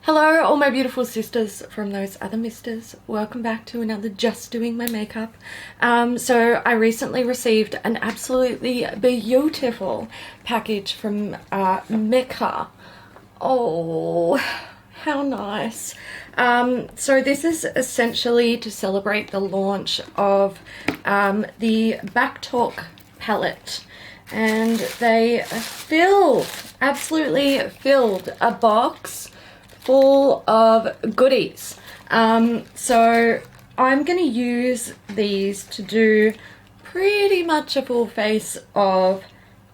Hello all my beautiful sisters from those other misters. Welcome back to another Just Doing My Makeup. So I recently received an absolutely beautiful package from Mecca. Oh, how nice. So this is essentially to celebrate the launch of the Backtalk palette. And they absolutely filled a box full of goodies. So I'm going to use these to do pretty much a full face of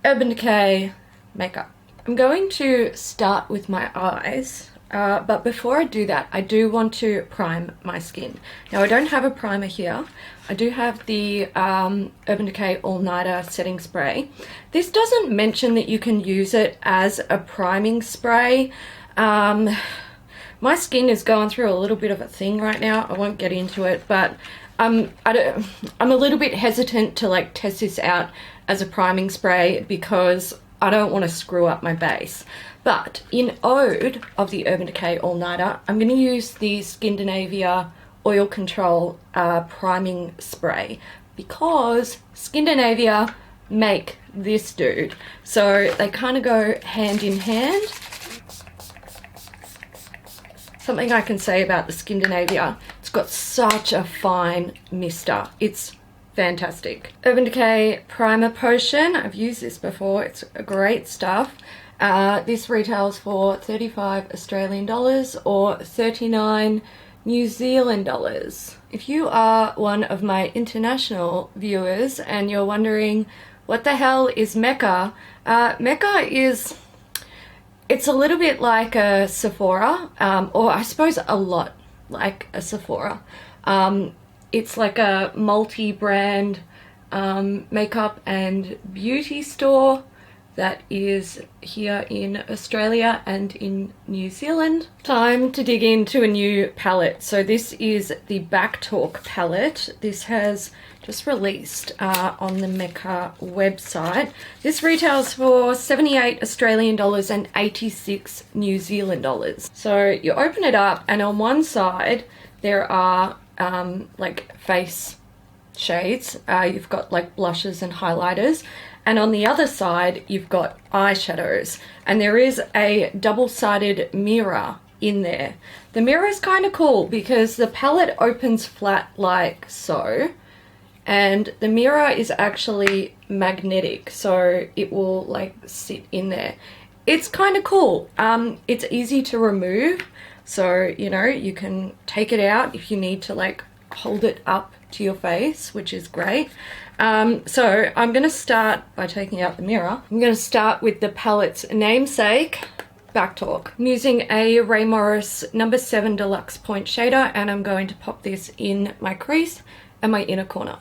Urban Decay makeup. I'm going to start with my eyes, but before I do that, I do want to prime my skin. Now I don't have a primer here. I do have the Urban Decay All Nighter setting spray. This doesn't mention that you can use it as a priming spray. My skin is going through a little bit of a thing right now. I won't get into it, but I'm a little bit hesitant to like test this out as a priming spray because I don't want to screw up my base. But in ode of the Urban Decay All Nighter, I'm going to use the Skindinavia Oil Control priming spray because Skindinavia make this dude. So they kind of go hand in hand. Something I can say about the Skindinavia, it's got such a fine mister. It's fantastic. Urban Decay Primer Potion. I've used this before. It's great stuff. This retails for 35 Australian dollars or 39 New Zealand dollars. If you are one of my international viewers and you're wondering what the hell is Mecca, Mecca is... it's a little bit like a Sephora, or I suppose a lot like a Sephora. It's like a multi-brand makeup and beauty store that is here in Australia and in New Zealand. Time to dig into a new palette. So this is the Backtalk palette. This has just released on the Mecca website. This retails for 78 Australian dollars and 86 New Zealand dollars. So you open it up and on one side there are like face shades. You've got like blushes and highlighters. And on the other side, you've got eyeshadows. And there is a double-sided mirror in there. The mirror is kind of cool because the palette opens flat like so. And the mirror is actually magnetic, so it will like sit in there. It's kind of cool. It's easy to remove. So, you know, you can take it out if you need to like hold it up to your face, which is great. So I'm going to start by taking out the mirror. I'm going to start with the palette's namesake, Backtalk. I'm using a Ray Morris No. 7 Deluxe Point Shader, and I'm going to pop this in my crease and my inner corner.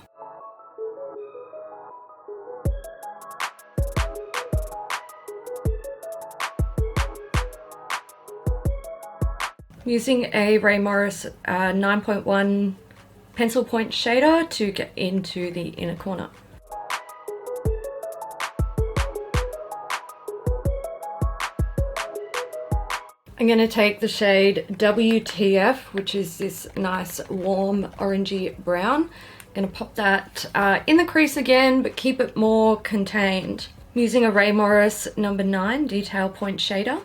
I'm using a Ray Morris 9.1 pencil point shader to get into the inner corner. I'm going to take the shade WTF, which is this nice warm orangey brown. I'm going to pop that in the crease again, but keep it more contained. I'm using a Ray Morris No. 9 detail point shader.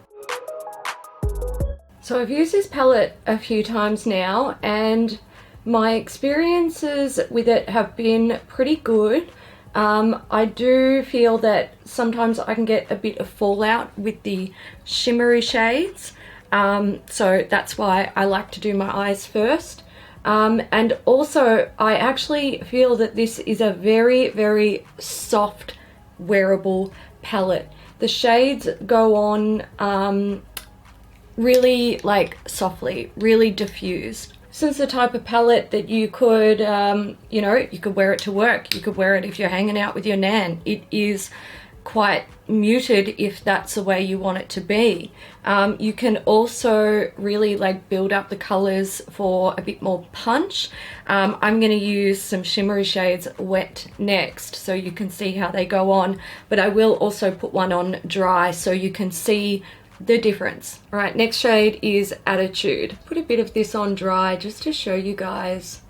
So I've used this palette a few times now and my experiences with it have been pretty good. I do feel that sometimes I can get a bit of fallout with the shimmery shades. So that's why I like to do my eyes first. And also I actually feel that this is a very, very soft wearable palette. The shades go on really like softly, really diffused. This is the type of palette that you could, you know, you could wear it to work. You could wear it if you're hanging out with your nan. It is quite muted if that's the way you want it to be. You can also really like build up the colors for a bit more punch. I'm going to use some shimmery shades wet next so you can see how they go on, but I will also put one on dry so you can see the difference. All right, next shade is Attitude. Put a bit of this on dry just to show you guys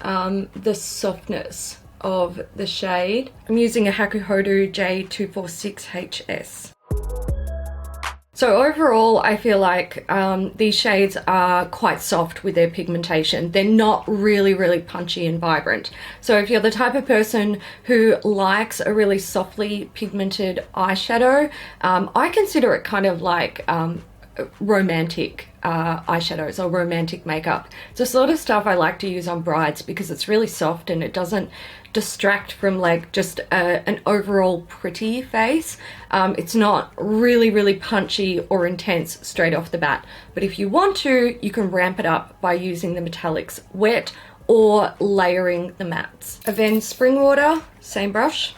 the softness of the shade. I'm using a Hakuhodo J246HS. So overall, I feel like these shades are quite soft with their pigmentation. They're not really, really punchy and vibrant. So if you're the type of person who likes a really softly pigmented eyeshadow, I consider it kind of like romantic eyeshadows or romantic makeup. It's the sort of stuff I like to use on brides because it's really soft and it doesn't distract from like just an overall pretty face. It's not really, really punchy or intense straight off the bat. But if you want to, you can ramp it up by using the metallics wet or layering the mattes. Avene Spring Water, same brush.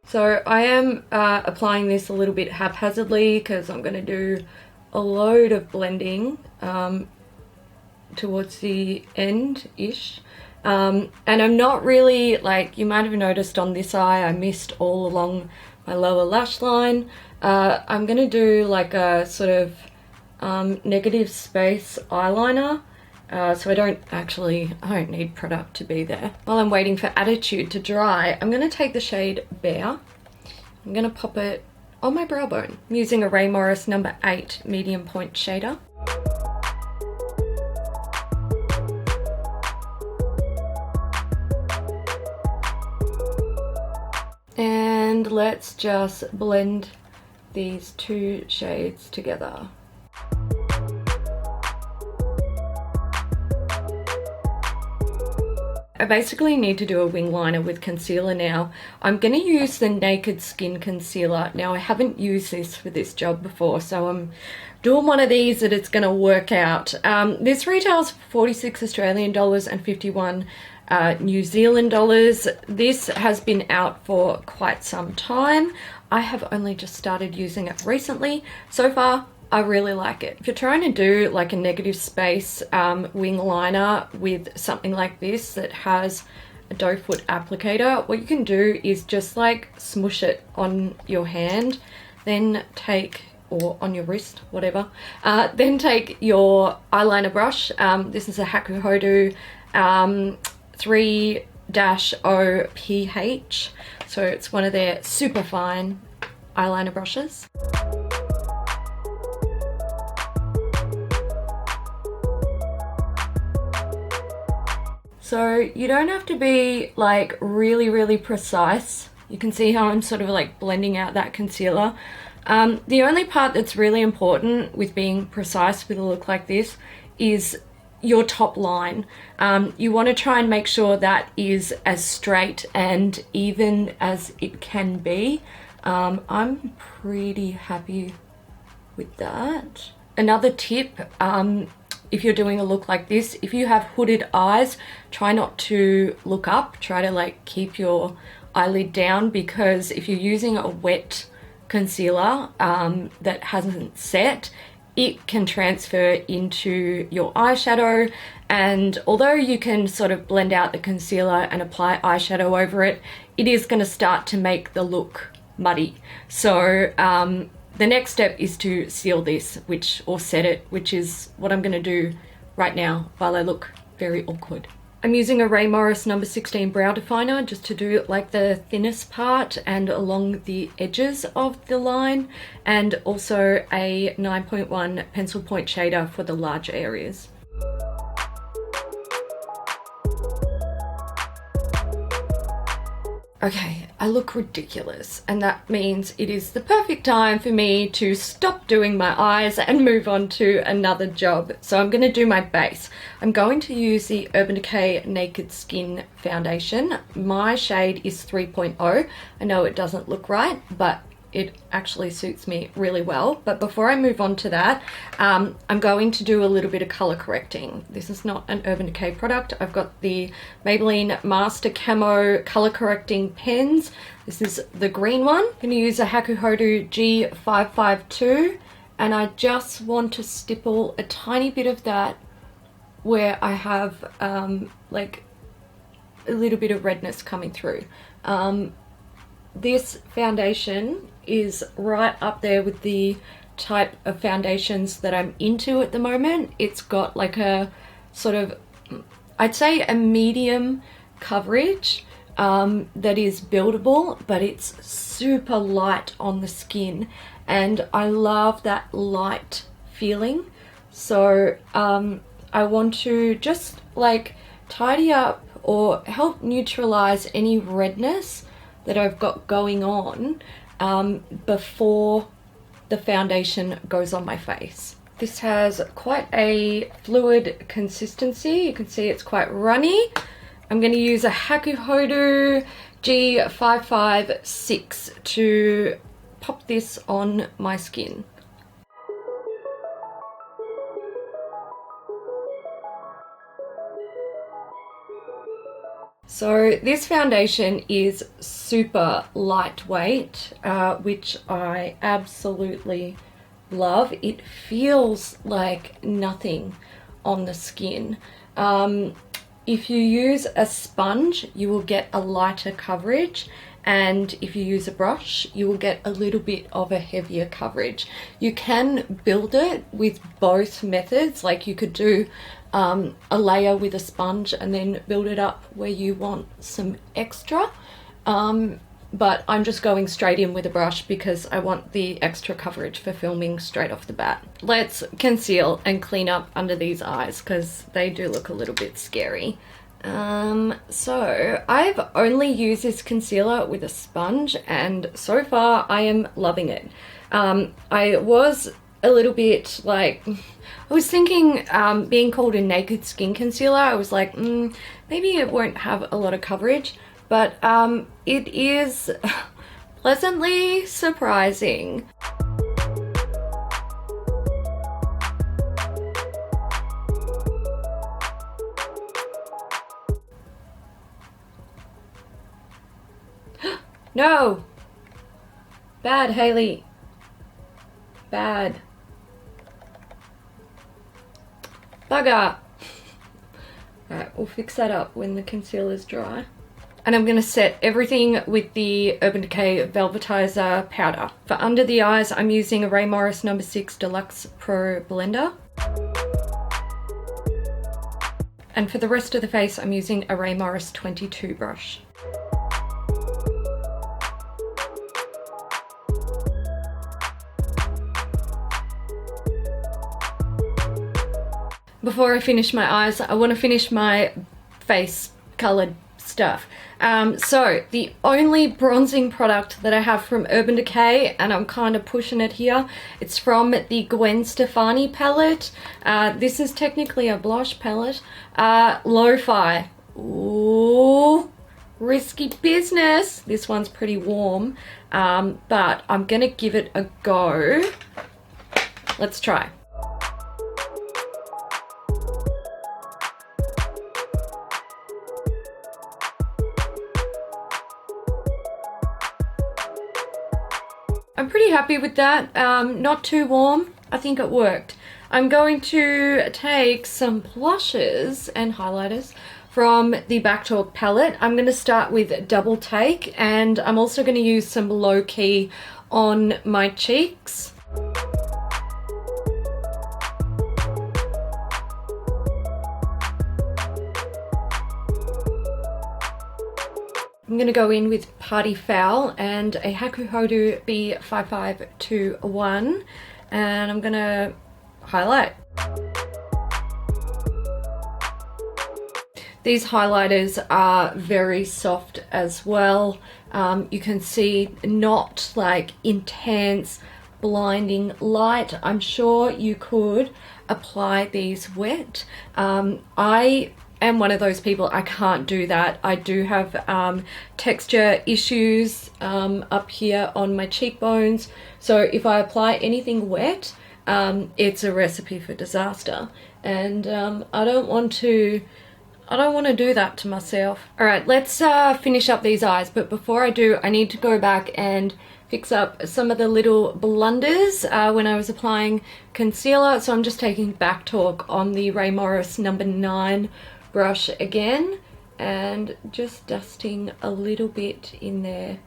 So I am applying this a little bit haphazardly because I'm going to do a load of blending towards the end-ish. And I'm not really, like, you might have noticed on this eye, I missed all along my lower lash line. I'm going to do like a sort of negative space eyeliner. So I don't need product to be there. While I'm waiting for Attitude to dry, I'm going to take the shade Bare. I'm going to pop it on my brow bone. I'm using a Ray Morris number 8 medium point shader. And let's just blend these two shades together. I basically need to do a wing liner with concealer now. I'm going to use the Naked Skin Concealer. Now, I haven't used this for this job before, so I'm doing one of these that it's going to work out. This retails for 46 Australian dollars and 51 New Zealand dollars. This has been out for quite some time. I have only just started using it recently. So far, I really like it. If you're trying to do like a negative space wing liner with something like this that has a doe foot applicator, what you can do is just like smush it on your hand, then take, or on your wrist, whatever, then take your eyeliner brush. This is a Hakuhodo 3-0PH, so it's one of their super fine eyeliner brushes. So you don't have to be like really, really precise. You can see how I'm sort of like blending out that concealer. The only part that's really important with being precise with a look like this is your top line. You want to try and make sure that is as straight and even as it can be. I'm pretty happy with that. Another tip, if you're doing a look like this, if you have hooded eyes, try not to look up. Try to like keep your eyelid down, because if you're using a wet concealer that hasn't set, it can transfer into your eyeshadow, and although you can sort of blend out the concealer and apply eyeshadow over it, it is going to start to make the look muddy. So the next step is to seal this, or set it, which is what I'm going to do right now while I look very awkward. I'm using a Ray Morris number 16 brow definer just to do like the thinnest part and along the edges of the line, and also a 9.1 pencil point shader for the large areas. Okay, I look ridiculous, and that means it is the perfect time for me to stop doing my eyes and move on to another job. So I'm going to do my base. I'm going to use the Urban Decay Naked Skin Foundation. My shade is 3.0. I know it doesn't look right, but it actually suits me really well. But before I move on to that, I'm going to do a little bit of color correcting. This is not an Urban Decay product. I've got the Maybelline Master Camo color correcting pens. This is the green one. I'm going to use a Hakuhodo G552, and I just want to stipple a tiny bit of that where I have like a little bit of redness coming through. This foundation is right up there with the type of foundations that I'm into at the moment. It's got like a sort of, I'd say a medium coverage that is buildable, but it's super light on the skin, and I love that light feeling. So I want to just like tidy up or help neutralize any redness that I've got going on before the foundation goes on my face. This has quite a fluid consistency. You can see it's quite runny. I'm going to use a Hakuhodo G556 to pop this on my skin. So this foundation is super lightweight, which I absolutely love. It feels like nothing on the skin. If you use a sponge, you will get a lighter coverage, and if you use a brush, you will get a little bit of a heavier coverage. You can build it with both methods, like you could do a layer with a sponge and then build it up where you want some extra, but I'm just going straight in with a brush because I want the extra coverage for filming straight off the bat. Let's conceal and clean up under these eyes because they do look a little bit scary. So I've only used this concealer with a sponge, and so far I am loving it. I was a little bit like, I was thinking being called a naked skin concealer, I was like, maybe it won't have a lot of coverage, but it is pleasantly surprising. No! Bad, Hailey. Bad. Bugger! Alright, we'll fix that up when the concealer's dry. And I'm going to set everything with the Urban Decay Velvetizer powder. For under the eyes, I'm using a Ray Morris No. 6 Deluxe Pro Blender. And for the rest of the face, I'm using a Ray Morris 22 brush. Before I finish my eyes, I want to finish my face colored stuff. So the only bronzing product that I have from Urban Decay, and I'm kind of pushing it here, it's from the Gwen Stefani palette. This is technically a blush palette. Lo-Fi. Ooh, risky business. This one's pretty warm, but I'm gonna give it a go. Let's try. I'm pretty happy with that. Not too warm. I think it worked. I'm going to take some blushes and highlighters from the Backtalk palette. I'm going to start with Double Take, and I'm also going to use some Low Key on my cheeks. I'm going to go in with Party Foul and a Hakuhodo B5521, and I'm going to highlight. These highlighters are very soft as well. You can see not like intense, blinding light. I'm sure you could apply these wet. I am one of those people, I can't do that. I do have texture issues up here on my cheekbones, so if I apply anything wet, it's a recipe for disaster, and I don't want to do that to myself. Alright, let's finish up these eyes, but before I do, I need to go back and fix up some of the little blunders when I was applying concealer. So I'm just taking Backtalk on the Ray Morris No. 9 brush again, and just dusting a little bit in there.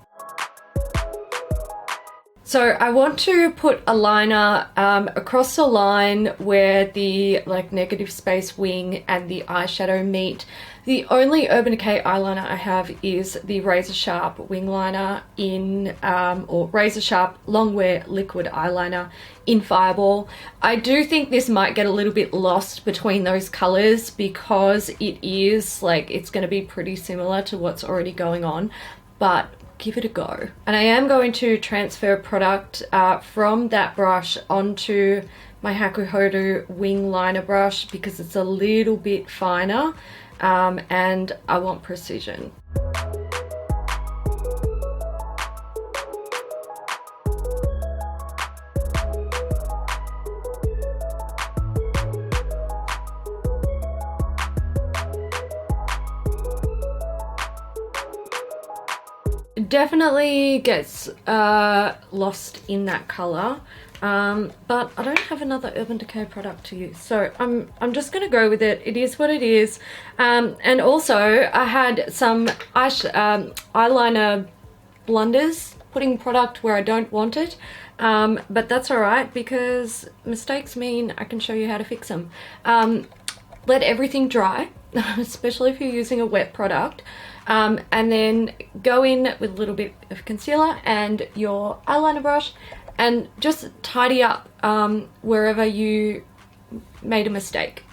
So I want to put a liner across the line where the like negative space wing and the eyeshadow meet. The only Urban Decay eyeliner I have is the Razor Sharp wing liner in, or Razor Sharp Longwear liquid eyeliner in Fireball. I do think this might get a little bit lost between those colors because it is like, it's going to be pretty similar to what's already going on, but give it a go. And I am going to transfer product from that brush onto my Hakuhodo wing liner brush because it's a little bit finer and I want precision. Definitely gets lost in that color, but I don't have another Urban Decay product to use, so I'm just gonna go with it. It is what it is. And also I had some eyeliner blunders, putting product where I don't want it, but that's all right because mistakes mean I can show you how to fix them. Let everything dry, especially if you're using a wet product. And then go in with a little bit of concealer and your eyeliner brush and just tidy up wherever you made a mistake.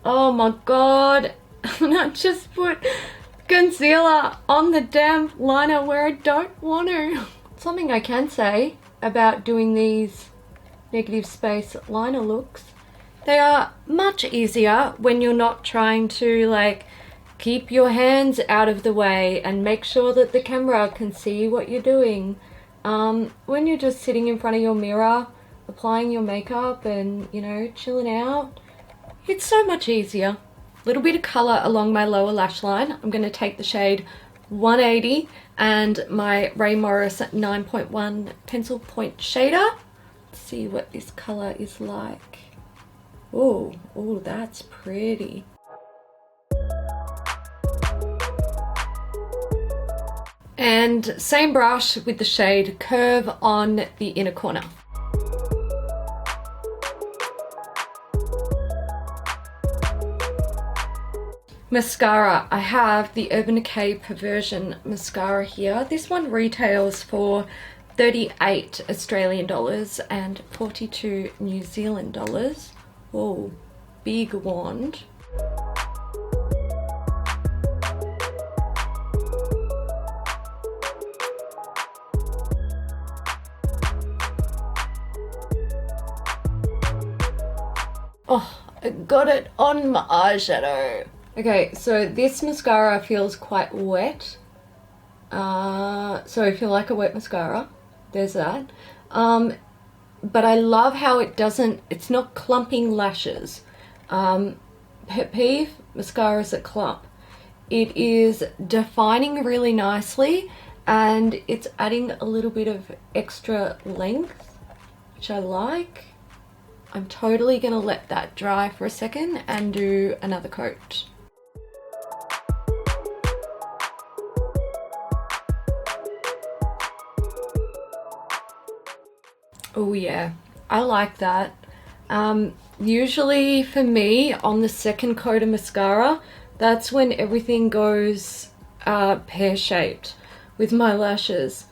Oh my god, I just put concealer on the damn liner where I don't want to. Something I can say about doing these negative space liner looks, they are much easier when you're not trying to like keep your hands out of the way and make sure that the camera can see what you're doing. When you're just sitting in front of your mirror, applying your makeup and, you know, chilling out, it's so much easier. Little bit of color along my lower lash line. I'm going to take the shade 180 and my Ray Morris 9.1 pencil point shader. Let's see what this color is like. Oh, that's pretty. And same brush with the shade Curve on the inner corner. Mascara, I have the Urban Decay Perversion mascara here. This one retails for 38 Australian dollars and 42 New Zealand dollars. Oh, big wand. Oh, I got it on my eyeshadow. Okay, so this mascara feels quite wet. So if you like a wet mascara, there's that. But I love how it's not clumping lashes. Pet peeve, mascaras that clump. It is defining really nicely and it's adding a little bit of extra length, which I like. I'm totally gonna let that dry for a second and do another coat. Oh yeah, I like that. Usually for me, on the second coat of mascara, that's when everything goes pear-shaped with my lashes.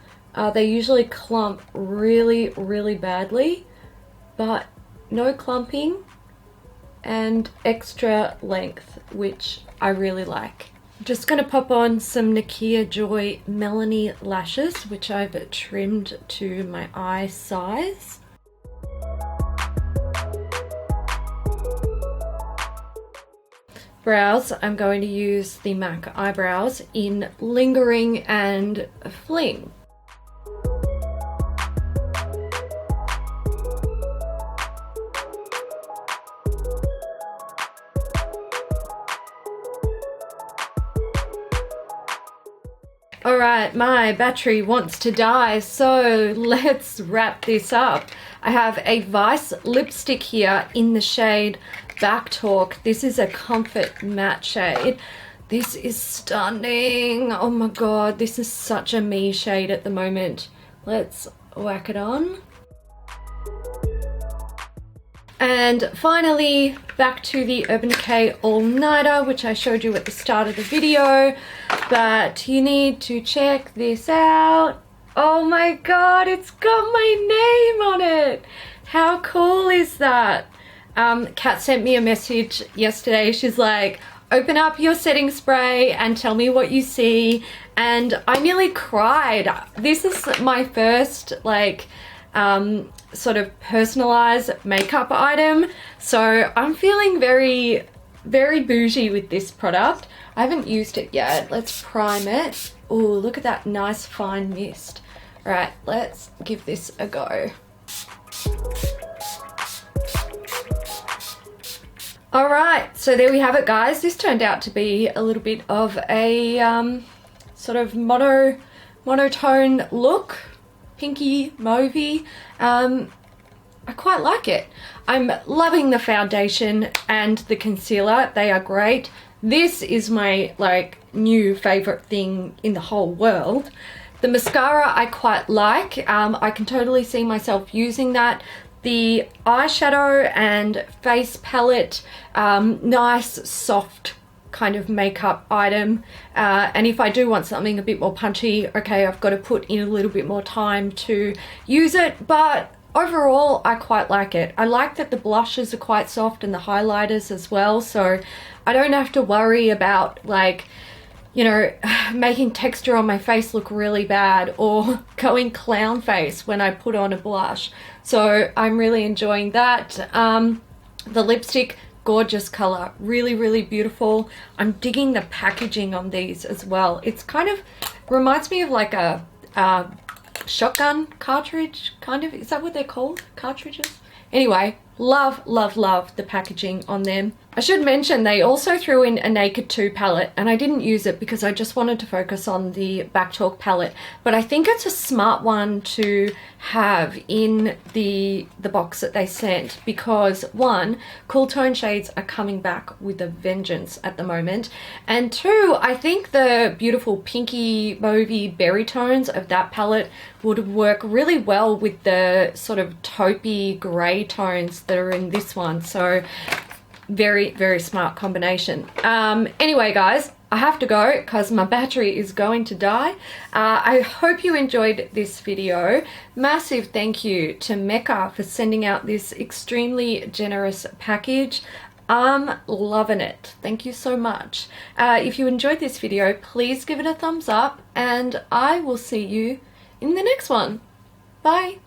They usually clump really, really badly, but no clumping and extra length, which I really like. I'm just going to pop on some Nikkia Joy Melanie lashes, which I've trimmed to my eye size. Brows, I'm going to use the MAC eyebrows in Lingering and Fling. Alright, my battery wants to die, so let's wrap this up. I have a Vice lipstick here in the shade Backtalk. This is a comfort matte shade. This is stunning. Oh my god, this is such a me shade at the moment. Let's whack it on. And finally, back to the Urban Decay All Nighter, which I showed you at the start of the video. But you need to check this out. Oh my god, it's got my name on it. How cool is that? Kat sent me a message yesterday. She's like, open up your setting spray and tell me what you see. And I nearly cried. This is my first like sort of personalized makeup item. So I'm feeling very, very bougie with this product. I haven't used it yet. Let's prime it. Oh, look at that nice fine mist. All right, let's give this a go. All right, so there we have it, guys. This turned out to be a little bit of a sort of monotone look, pinky mauvey. I quite like it. I'm loving the foundation and the concealer. They are great. This is my like new favorite thing in the whole world. The mascara I quite like. I can totally see myself using that. The eyeshadow and face palette, nice soft kind of makeup item, and if I do want something a bit more punchy, okay, I've got to put in a little bit more time to use it, but overall I quite like it. I like that the blushes are quite soft and the highlighters as well, so I don't have to worry about like, you know, making texture on my face look really bad or going clown face when I put on a blush. So I'm really enjoying that. The lipstick, gorgeous color, really, really beautiful. I'm digging the packaging on these as well. It's kind of reminds me of like a shotgun cartridge, kind of. Is that what they're called? Cartridges? Anyway, love, love, love the packaging on them. I should mention they also threw in a Naked 2 palette, and I didn't use it because I just wanted to focus on the Backtalk palette, but I think it's a smart one to have in the box that they sent because one, cool tone shades are coming back with a vengeance at the moment, and two, I think the beautiful pinky mauvey berry tones of that palette would work really well with the sort of taupey grey tones that are in this one. So very, very smart combination. Anyway, guys, I have to go because my battery is going to die. I hope you enjoyed this video. Massive thank you to Mecca for sending out this extremely generous package. I'm loving it. Thank you so much. If you enjoyed this video, please give it a thumbs up and I will see you in the next one. Bye.